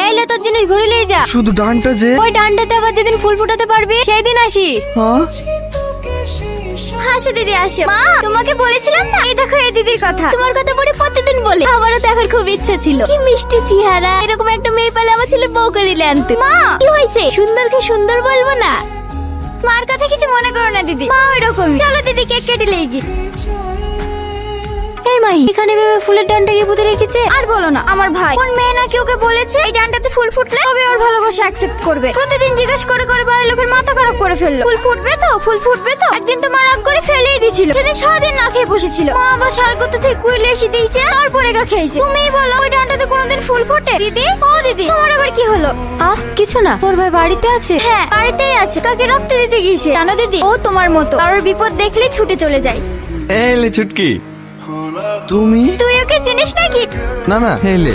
এইলে তোর জিনিস ঘুরে নিয়ে যা। শুধু ডানটা যে ওই ডান্ডাতে আবার যেদিন ফুল ফুটাতে পারবি সেই দিন আসিস। হ্যাঁ হাসো দিদি আসো। মা তোমাকে বলেছিলাম না, এই দেখো এই দিদির কথা। তোমার কথা পরে প্রতিদিন বলে। আমারও দেখার খুব ইচ্ছা ছিল, কি মিষ্টি চেহারা, এরকম একটা মেয়ে পেলে আমার ছেলে বউ করে আনতে। মা কি হয়েছে, সুন্দরকে সুন্দর বলবো না? মার কথা কিছু মনে করো না দিদি, মা ওইরকম। চলো দিদি কেক কেটে লেগে। এই মাই, এখানে ভেবে ফুলের ডান্ডা গিয়ে পুঁতে রেখেছে। আর বলো না, আমার ভাই কোন মেয়ে নাকি ওকে বলেছে এই ডান্ডাতে ফুল ফুটলে তবে ওর ভালোবাসা অ্যাকসেপ্ট করবে। প্রতিদিন জিজ্ঞেস করে করে বাড়ির লোকের মাথা খারাপ করে ফেললো। ফুল ফুটবে তো, ফুল ফুটবে তো। একদিন তো মা রাগ করে ফেলেই দিছিল। সেদিন সারাদিন না খেয়ে বসেছিল। মা আবার সার করতে থেকে কুইলে এসে দিয়েছে, তারপরে গা খেয়েছে। তুমি বলো ওই ডান্ডাতে কোনোদিন ফুল ফোটে? দিদি ও দিদি, তোমার আবার কি হলো? কিছু না, ওর ভাই বাড়িতে আছে। হ্যাঁ বাড়িতেই আছে, কাকে রক্ত দিতে গিয়েছে জানো দিদি? ও তোমার মতো কারোর বিপদ দেখলে ছুটে চলে যায়। এলে ছুটকি, তুমি তুই ওকে চিনিস নাকি? না না, এলে